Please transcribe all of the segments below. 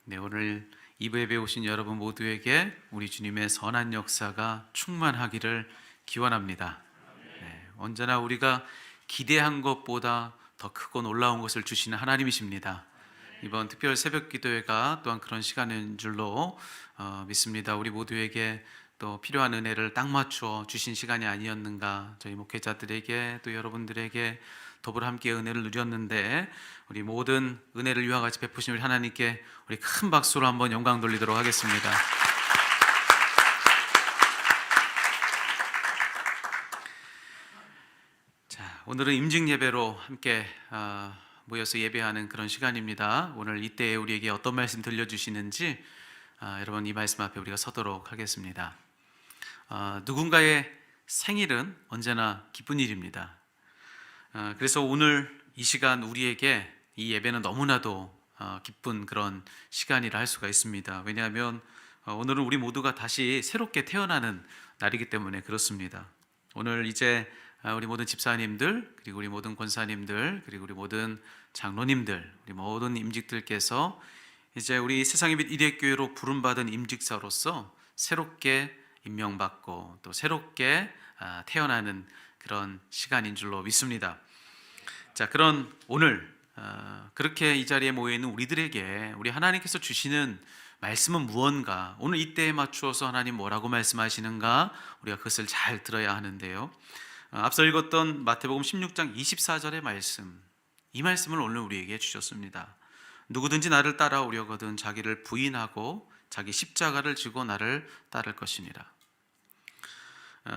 네, 오늘 이부 예배 오신 여러분 모두에게 우리 주님의 선한 역사가 충만하기를 기원합니다. 네, 언제나 우리가 기대한 것보다 더 크고 놀라운 것을 주시는 하나님이십니다. 이번 특별 새벽 기도회가 또한 그런 시간인 줄로 믿습니다. 우리 모두에게 또 필요한 은혜를 딱 맞추어 주신 시간이 아니었는가. 저희 목회자들에게 또 여러분들에게 더불어 함께 은혜를 누렸는데, 우리 모든 은혜를 이와 같이 베푸신 우리 하나님께 우리 큰 박수로 한번 영광 돌리도록 하겠습니다. 자, 오늘은 임직 예배로 함께 모여서 예배하는 그런 시간입니다. 오늘 이때에 우리에게 어떤 말씀 들려주시는지 여러분 이 말씀 앞에 우리가 서도록 하겠습니다. 누군가의 생일은 언제나 기쁜 일입니다. 그래서 오늘 이 시간 우리에게 이 예배는 너무나도 기쁜 그런 시간이라 할 수가 있습니다. 왜냐하면 오늘은 우리 모두가 다시 새롭게 태어나는 날이기 때문에 그렇습니다. 오늘 이제 우리 모든 집사님들, 그리고 우리 모든 권사님들, 그리고 우리 모든 장로님들, 우리 모든 임직들께서 이제 우리 세상의 빛 이대교회로 부름받은 임직자로서 새롭게 임명받고 또 새롭게 태어나는 그런 시간인 줄로 믿습니다. 자, 그런 오늘 그렇게 이 자리에 모여 있는 우리들에게 우리 하나님께서 주시는 말씀은 무언가, 오늘 이때에 맞추어서 하나님 뭐라고 말씀하시는가, 우리가 그것을 잘 들어야 하는데요. 앞서 읽었던 마태복음 16장 24절의 말씀, 이 말씀을 오늘 우리에게 주셨습니다. 누구든지 나를 따라오려거든 자기를 부인하고 자기 십자가를 지고 나를 따를 것이니라.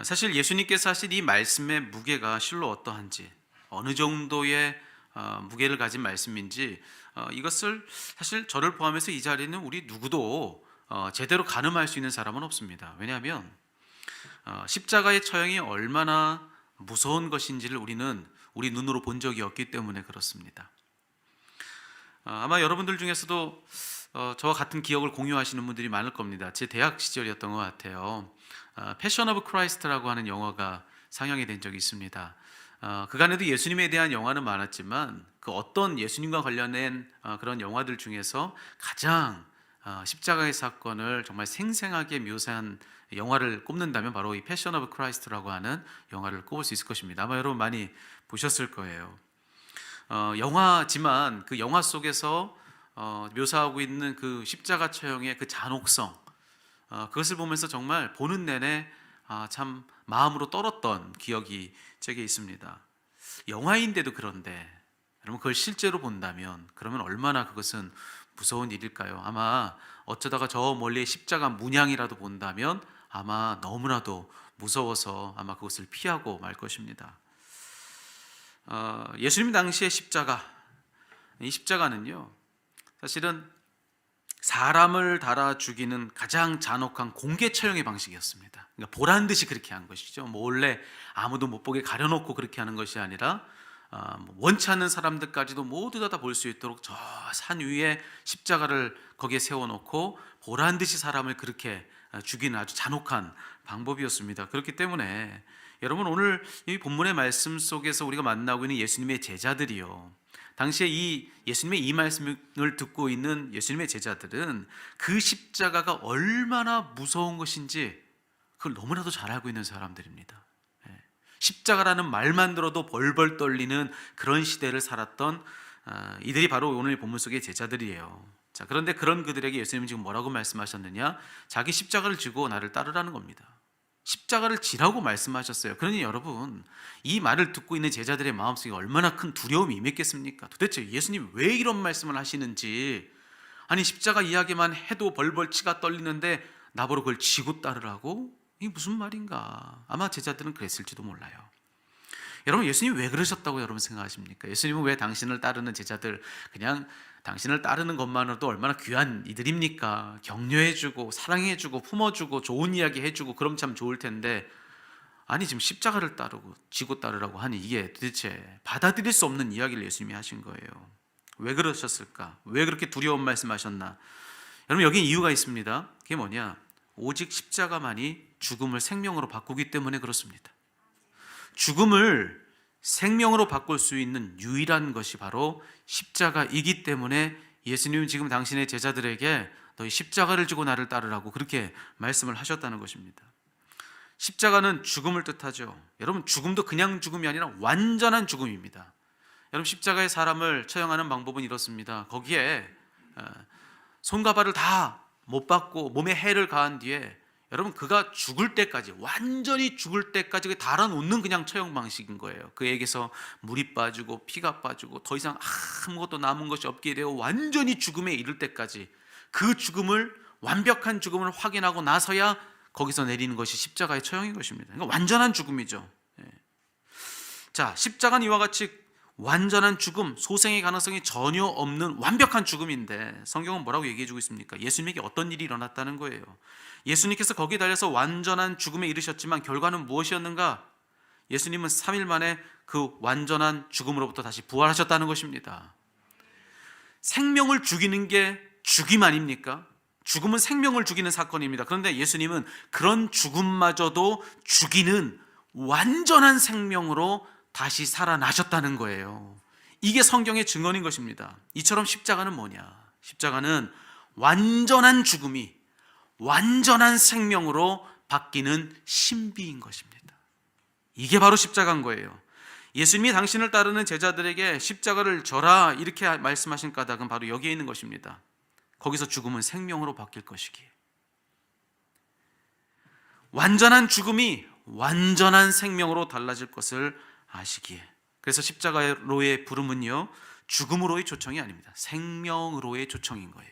사실 예수님께서 하신 이 말씀의 무게가 실로 어떠한지, 어느 정도의 무게를 가진 말씀인지, 이것을 사실 저를 포함해서 이 자리는 우리 누구도 제대로 가늠할 수 있는 사람은 없습니다. 왜냐하면 십자가의 처형이 얼마나 무서운 것인지를 우리는 우리 눈으로 본 적이 없기 때문에 그렇습니다. 아마 여러분들 중에서도 저와 같은 기억을 공유하시는 분들이 많을 겁니다. 제 대학 시절이었던 것 같아요. 패션 오브 크라이스트라고 하는 영화가 상영이 된 적이 있습니다. 그간에도 예수님에 대한 영화는 많았지만 그 어떤 예수님과 관련된 그런 영화들 중에서 가장 십자가의 사건을 정말 생생하게 묘사한 영화를 꼽는다면 바로 이 패션 오브 크라이스트라고 하는 영화를 꼽을 수 있을 것입니다. 아마 여러분 많이 보셨을 거예요. 영화지만 그 영화 속에서 묘사하고 있는 그 십자가 처형의 그 잔혹성, 그것을 보면서 정말 보는 내내 참 마음으로 떨었던 기억이 제게 있습니다. 영화인데도 그런데 여러분 그걸 실제로 본다면 그러면 얼마나 그것은 무서운 일일까요? 아마 어쩌다가 저 멀리의 십자가 문양이라도 본다면 아마 너무나도 무서워서 아마 그것을 피하고 말 것입니다. 예수님 당시의 십자가, 이 십자가는요 사실은 사람을 달아 죽이는 가장 잔혹한 공개 처형의 방식이었습니다. 그러니까 보란 듯이 그렇게 한 것이죠. 몰래 아무도 못 보게 가려놓고 그렇게 하는 것이 아니라 원치 않는 사람들까지도 모두 다 볼 수 있도록 저 산 위에 십자가를 거기에 세워놓고 보란 듯이 사람을 그렇게 죽이는 아주 잔혹한 방법이었습니다. 그렇기 때문에 여러분 오늘 이 본문의 말씀 속에서 우리가 만나고 있는 예수님의 제자들이요, 당시에 이 예수님의 이 말씀을 듣고 있는 예수님의 제자들은 그 십자가가 얼마나 무서운 것인지 그걸 너무나도 잘 알고 있는 사람들입니다. 십자가라는 말만 들어도 벌벌 떨리는 그런 시대를 살았던 이들이 바로 오늘 본문 속의 제자들이에요. 자, 그런데 그런 그들에게 예수님은 지금 뭐라고 말씀하셨느냐? 자기 십자가를 지고 나를 따르라는 겁니다. 십자가를 지라고 말씀하셨어요. 그러니 여러분 이 말을 듣고 있는 제자들의 마음속에 얼마나 큰 두려움이 임했겠습니까? 도대체 예수님 왜 이런 말씀을 하시는지, 아니 십자가 이야기만 해도 벌벌 치가 떨리는데 나보러 그걸 지고 따르라고? 이게 무슨 말인가? 아마 제자들은 그랬을지도 몰라요. 여러분 예수님 왜 그러셨다고 여러분 생각하십니까? 예수님은 왜 당신을 따르는 제자들, 그냥 당신을 따르는 것만으로도 얼마나 귀한 이들입니까? 격려해주고 사랑해주고 품어주고 좋은 이야기 해주고 그럼 참 좋을 텐데, 아니 지금 십자가를 따르고 지고 따르라고 하니 이게 도대체 받아들일 수 없는 이야기를 예수님이 하신 거예요. 왜 그러셨을까? 왜 그렇게 두려운 말씀하셨나? 여러분 여기 이유가 있습니다. 그게 뭐냐? 오직 십자가만이 죽음을 생명으로 바꾸기 때문에 그렇습니다. 죽음을 생명으로 바꿀 수 있는 유일한 것이 바로 십자가이기 때문에 예수님은 지금 당신의 제자들에게 너희 십자가를 지고 나를 따르라고 그렇게 말씀을 하셨다는 것입니다. 십자가는 죽음을 뜻하죠. 여러분, 죽음도 그냥 죽음이 아니라 완전한 죽음입니다. 여러분, 십자가의 사람을 처형하는 방법은 이렇습니다. 거기에 손과 발을 다 못 박고 몸에 해를 가한 뒤에 여러분, 그가 죽을 때까지, 완전히 죽을 때까지 달아놓는 그냥 처형 방식인 거예요. 그에게서 물이 빠지고 피가 빠지고 더 이상 아무것도 남은 것이 없게 되어 완전히 죽음에 이를 때까지, 그 죽음을, 완벽한 죽음을 확인하고 나서야 거기서 내리는 것이 십자가의 처형인 것입니다. 그러니까 완전한 죽음이죠. 자, 십자가는 이와 같이 완전한 죽음, 소생의 가능성이 전혀 없는 완벽한 죽음인데, 성경은 뭐라고 얘기해주고 있습니까? 예수님에게 어떤 일이 일어났다는 거예요. 예수님께서 거기에 달려서 완전한 죽음에 이르셨지만 결과는 무엇이었는가? 예수님은 3일 만에 그 완전한 죽음으로부터 다시 부활하셨다는 것입니다. 생명을 죽이는 게 죽임 아닙니까? 죽음은 생명을 죽이는 사건입니다. 그런데 예수님은 그런 죽음마저도 죽이는 완전한 생명으로 다시 살아나셨다는 거예요. 이게 성경의 증언인 것입니다. 이처럼 십자가는 뭐냐? 십자가는 완전한 죽음이 완전한 생명으로 바뀌는 신비인 것입니다. 이게 바로 십자가인 거예요. 예수님이 당신을 따르는 제자들에게 십자가를 져라 이렇게 말씀하신 까닭은 바로 여기에 있는 것입니다. 거기서 죽음은 생명으로 바뀔 것이기에, 완전한 죽음이 완전한 생명으로 달라질 것을 아시기에. 그래서 십자가로의 부름은요, 죽음으로의 초청이 아닙니다. 생명으로의 초청인 거예요.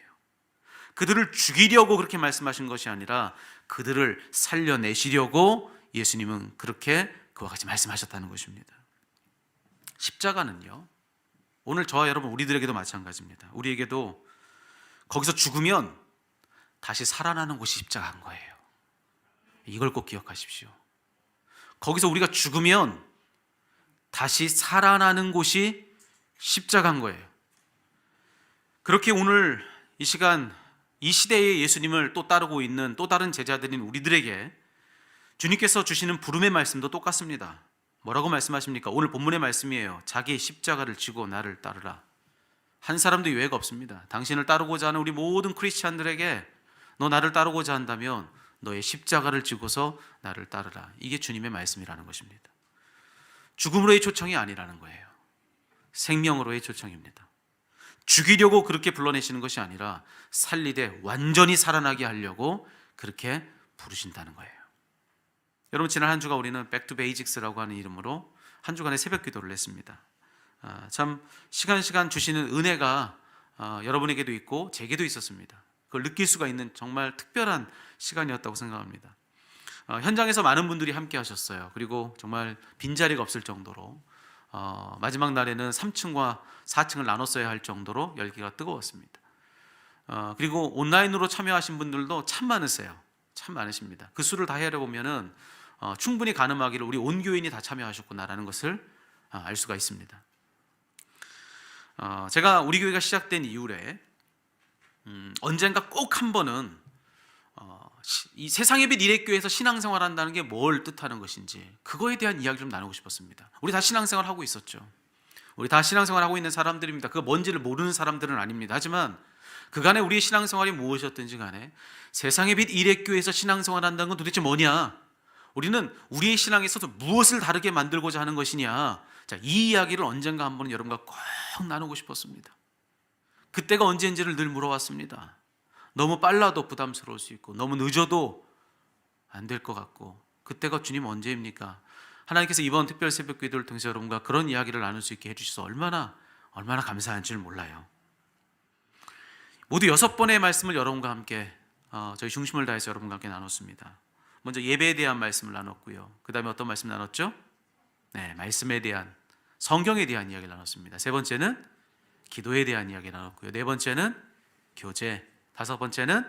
그들을 죽이려고 그렇게 말씀하신 것이 아니라 그들을 살려내시려고 예수님은 그렇게 그와 같이 말씀하셨다는 것입니다. 십자가는요, 오늘 저와 여러분 우리들에게도 마찬가지입니다. 우리에게도 거기서 죽으면 다시 살아나는 곳이 십자가인 거예요. 이걸 꼭 기억하십시오. 거기서 우리가 죽으면 다시 살아나는 곳이 십자가인 거예요. 그렇게 오늘 이 시간, 이 시대의 예수님을 또 따르고 있는 또 다른 제자들인 우리들에게 주님께서 주시는 부름의 말씀도 똑같습니다. 뭐라고 말씀하십니까? 오늘 본문의 말씀이에요. 자기 십자가를 지고 나를 따르라. 한 사람도 예외가 없습니다. 당신을 따르고자 하는 우리 모든 크리스찬들에게 너 나를 따르고자 한다면 너의 십자가를 지고서 나를 따르라. 이게 주님의 말씀이라는 것입니다. 죽음으로의 초청이 아니라는 거예요. 생명으로의 초청입니다. 죽이려고 그렇게 불러내시는 것이 아니라 살리되 완전히 살아나게 하려고 그렇게 부르신다는 거예요. 여러분, 지난 한 주가 우리는 Back to Basics라고 하는 이름으로 한 주간의 새벽 기도를 했습니다. 참 시간 주시는 은혜가 여러분에게도 있고 제게도 있었습니다. 그걸 느낄 수가 있는 정말 특별한 시간이었다고 생각합니다. 현장에서 많은 분들이 함께 하셨어요. 그리고 정말 빈자리가 없을 정도로 마지막 날에는 3층과 4층을 나눴어야 할 정도로 열기가 뜨거웠습니다. 그리고 온라인으로 참여하신 분들도 참 많으세요. 참 많으십니다. 그 수를 다 헤아려보면은 충분히 가늠하기를 우리 온 교인이 다 참여하셨구나라는 것을 알 수가 있습니다. 제가 우리 교회가 시작된 이후에 언젠가 꼭 한 번은 이 세상의 빛 일회교회에서 신앙생활 한다는 게 뭘 뜻하는 것인지 그거에 대한 이야기를 좀 나누고 싶었습니다. 우리 다 신앙생활 하고 있었죠. 우리 다 신앙생활 하고 있는 사람들입니다. 그거 뭔지를 모르는 사람들은 아닙니다. 하지만 그간에 우리의 신앙생활이 무엇이었든지 간에 세상의 빛 일회교회에서 신앙생활 한다는 건 도대체 뭐냐? 우리는 우리의 신앙에 있어서 무엇을 다르게 만들고자 하는 것이냐? 자, 이 이야기를 언젠가 한 번은 여러분과 꼭 나누고 싶었습니다. 그때가 언제인지를 늘 물어왔습니다. 너무 빨라도 부담스러울 수 있고 너무 늦어도 안 될 것 같고 그때가 주님 언제입니까? 하나님께서 이번 특별 새벽 기도를 통해서 여러분과 그런 이야기를 나눌 수 있게 해주셔서 얼마나 감사한지를 몰라요. 모두 6번의 말씀을 여러분과 함께 저희 중심을 다해서 여러분과 함께 나눴습니다. 먼저 예배에 대한 말씀을 나눴고요. 그 다음에 어떤 말씀 나눴죠? 네, 말씀에 대한, 성경에 대한 이야기를 나눴습니다. 세 번째는 기도에 대한 이야기 나눴고요. 네 번째는 교제, 다섯 번째는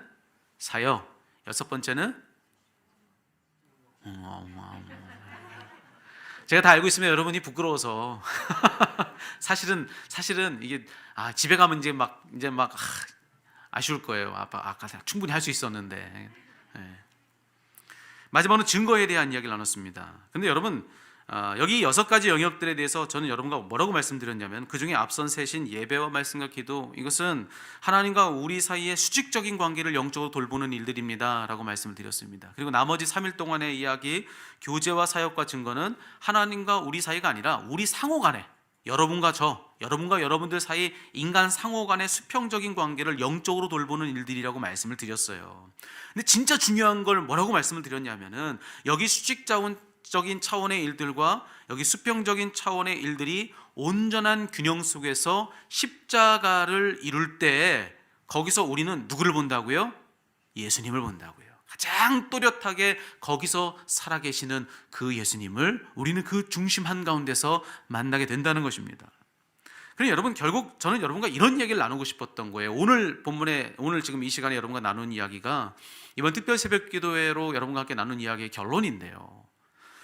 사역, 여섯 번째는 제가 다 알고 있으면 여러분이 부끄러워서 사실은 이게 집에 가면 이제 막 아쉬울 거예요. 아까 충분히 할 수 있었는데. 네. 마지막으로 증거에 대한 이야기를 나눴습니다. 근데 여러분, 여기 6가지 영역들에 대해서 저는 여러분과 뭐라고 말씀드렸냐면, 그 중에 앞선 셋인 예배와 말씀과 기도, 이것은 하나님과 우리 사이의 수직적인 관계를 영적으로 돌보는 일들입니다 라고 말씀을 드렸습니다. 그리고 나머지 3일 동안의 이야기, 교제와 사역과 증거는 하나님과 우리 사이가 아니라 우리 상호 간에, 여러분과 저, 여러분과 여러분들 사이 인간 상호 간의 수평적인 관계를 영적으로 돌보는 일들이라고 말씀을 드렸어요. 근데 진짜 중요한 걸 뭐라고 말씀을 드렸냐면은, 여기 수직적인 차원의 일들과 여기 수평적인 차원의 일들이 온전한 균형 속에서 십자가를 이룰 때, 거기서 우리는 누구를 본다고요? 예수님을 본다고요. 가장 또렷하게 거기서 살아계시는 그 예수님을 우리는 그 중심 한가운데서 만나게 된다는 것입니다. 그럼 여러분, 결국 저는 여러분과 이런 얘기를 나누고 싶었던 거예요. 오늘 본문에, 오늘 지금 이 시간에 여러분과 나눈 이야기가 이번 특별 새벽 기도회로 여러분과 함께 나눈 이야기의 결론인데요.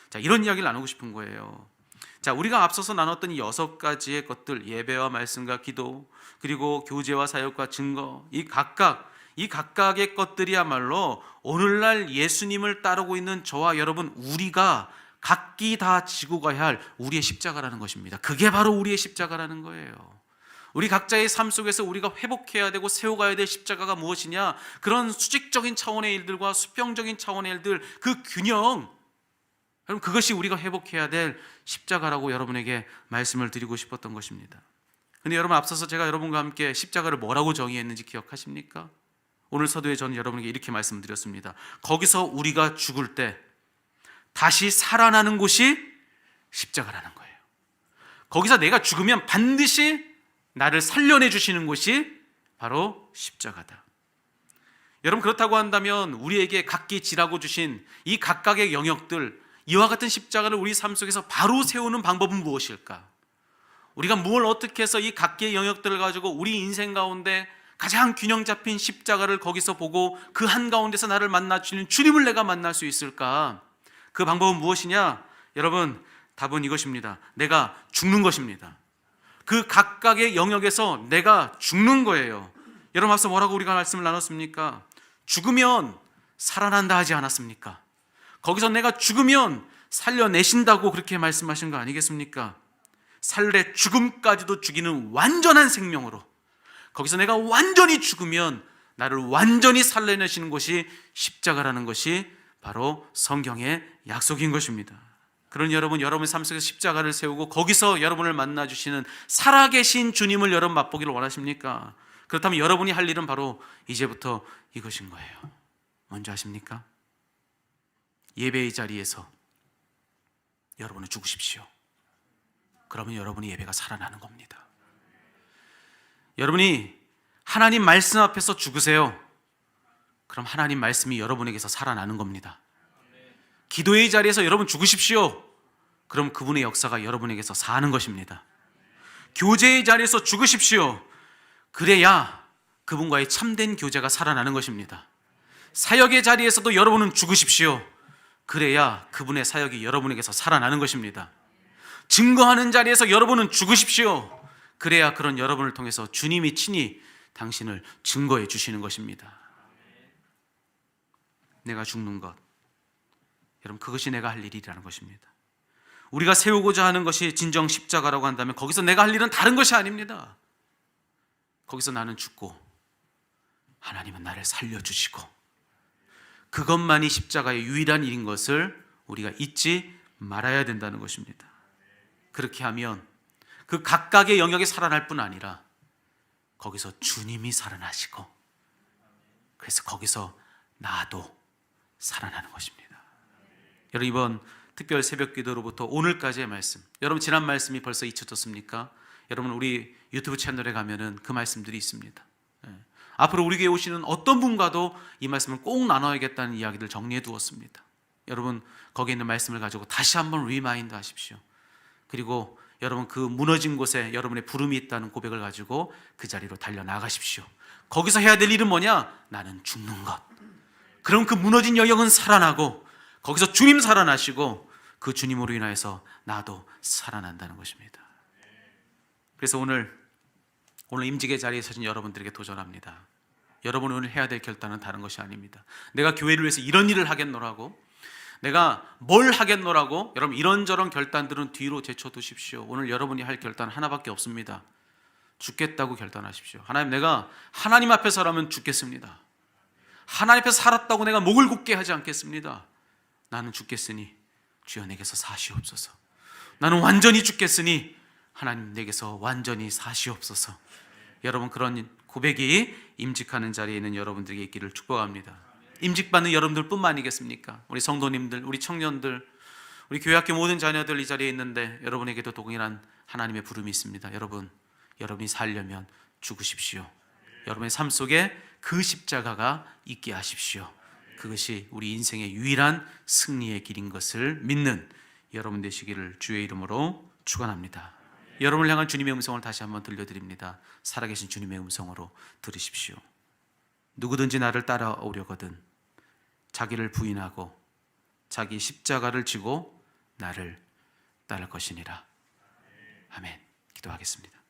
자, 이런 이야기를 나누고 싶은 거예요. 자, 우리가 앞서서 나눴던 이 6가지의 것들, 예배와 말씀과 기도, 그리고 교제와 사역과 증거, 이 각각의 것들이야말로 오늘날 예수님을 따르고 있는 저와 여러분, 우리가 각기 다 지고 가야 할 우리의 십자가라는 것입니다. 그게 바로 우리의 십자가라는 거예요. 우리 각자의 삶 속에서 우리가 회복해야 되고 세워가야 될 십자가가 무엇이냐? 그런 수직적인 차원의 일들과 수평적인 차원의 일들, 그 균형, 여러분, 그것이 우리가 회복해야 될 십자가라고 여러분에게 말씀을 드리고 싶었던 것입니다. 근데 여러분, 앞서서 제가 여러분과 함께 십자가를 뭐라고 정의했는지 기억하십니까? 오늘 서두에 저는 여러분에게 이렇게 말씀드렸습니다. 거기서 우리가 죽을 때 다시 살아나는 곳이 십자가라는 거예요. 거기서 내가 죽으면 반드시 나를 살려내 주시는 곳이 바로 십자가다. 여러분, 그렇다고 한다면 우리에게 각기 지라고 주신 이 각각의 영역들, 이와 같은 십자가를 우리 삶 속에서 바로 세우는 방법은 무엇일까? 우리가 뭘 어떻게 해서 이 각기의 영역들을 가지고 우리 인생 가운데 가장 균형 잡힌 십자가를 거기서 보고 그 한가운데서 나를 만나 주는 주님을 내가 만날 수 있을까? 그 방법은 무엇이냐? 여러분, 답은 이것입니다. 내가 죽는 것입니다. 그 각각의 영역에서 내가 죽는 거예요. 여러분, 앞서 뭐라고 우리가 말씀을 나눴습니까? 죽으면 살아난다 하지 않았습니까? 거기서 내가 죽으면 살려내신다고 그렇게 말씀하신 거 아니겠습니까? 살래 죽음까지도 죽이는 완전한 생명으로, 거기서 내가 완전히 죽으면 나를 완전히 살려내시는 것이 십자가라는 것이 바로 성경의 약속인 것입니다. 그런 여러분, 여러분의 삶 속에서 십자가를 세우고 거기서 여러분을 만나주시는 살아계신 주님을 여러분 맛보기를 원하십니까? 그렇다면 여러분이 할 일은 바로 이제부터 이것인 거예요. 뭔지 아십니까? 예배의 자리에서 여러분은 죽으십시오. 그러면 여러분의 예배가 살아나는 겁니다. 여러분이 하나님 말씀 앞에서 죽으세요. 그럼 하나님 말씀이 여러분에게서 살아나는 겁니다. 기도의 자리에서 여러분 죽으십시오. 그럼 그분의 역사가 여러분에게서 사는 것입니다. 교제의 자리에서 죽으십시오. 그래야 그분과의 참된 교제가 살아나는 것입니다. 사역의 자리에서도 여러분은 죽으십시오. 그래야 그분의 사역이 여러분에게서 살아나는 것입니다. 증거하는 자리에서 여러분은 죽으십시오. 그래야 그런 여러분을 통해서 주님이 친히 당신을 증거해 주시는 것입니다. 내가 죽는 것, 여러분, 그것이 내가 할 일이라는 것입니다. 우리가 세우고자 하는 것이 진정 십자가라고 한다면 거기서 내가 할 일은 다른 것이 아닙니다. 거기서 나는 죽고 하나님은 나를 살려주시고, 그것만이 십자가의 유일한 일인 것을 우리가 잊지 말아야 된다는 것입니다. 그렇게 하면 그 각각의 영역이 살아날 뿐 아니라 거기서 주님이 살아나시고, 그래서 거기서 나도 살아나는 것입니다. 여러분, 이번 특별 새벽 기도로부터 오늘까지의 말씀, 여러분 지난 말씀이 벌써 잊혀졌습니까? 여러분, 우리 유튜브 채널에 가면은 그 말씀들이 있습니다. 앞으로 우리 교회에 오시는 어떤 분과도 이 말씀을 꼭 나눠야겠다는 이야기를 정리해 두었습니다. 여러분, 거기에 있는 말씀을 가지고 다시 한번 리마인드 하십시오. 그리고 여러분, 그 무너진 곳에 여러분의 부름이 있다는 고백을 가지고 그 자리로 달려나가십시오. 거기서 해야 될 일은 뭐냐? 나는 죽는 것. 그럼 그 무너진 영역은 살아나고 거기서 주님 살아나시고 그 주님으로 인하여서 나도 살아난다는 것입니다. 그래서 오늘 임직의 자리에 서신 여러분들에게 도전합니다. 여러분, 오늘 해야 될 결단은 다른 것이 아닙니다. 내가 교회를 위해서 이런 일을 하겠노라고, 내가 뭘 하겠노라고 여러분 이런저런 결단들은 뒤로 제쳐두십시오. 오늘 여러분이 할 결단 하나밖에 없습니다. 죽겠다고 결단하십시오. 하나님, 내가 하나님 앞에 서라면 죽겠습니다. 하나님 앞에 살았다고 내가 목을 굳게 하지 않겠습니다. 나는 죽겠으니 주여 내게서 사시옵소서. 나는 완전히 죽겠으니 하나님 내게서 완전히 사시옵소서. 여러분, 그런 고백이 임직하는 자리에 있는 여러분들에게 있기를 축복합니다. 임직받는 여러분들 뿐만 아니겠습니까? 우리 성도님들, 우리 청년들, 우리 교회학교 모든 자녀들 이 자리에 있는데 여러분에게도 동일한 하나님의 부름이 있습니다. 여러분이 살려면 죽으십시오. 여러분의 삶 속에 그 십자가가 있게 하십시오. 그것이 우리 인생의 유일한 승리의 길인 것을 믿는 여러분 되시기를 주의 이름으로 축원합니다. 여러분을 향한 주님의 음성을 다시 한번 들려드립니다. 살아계신 주님의 음성으로 들으십시오. 누구든지 나를 따라오려거든 자기를 부인하고 자기 십자가를 지고 나를 따를 것이니라. 아멘. 기도하겠습니다.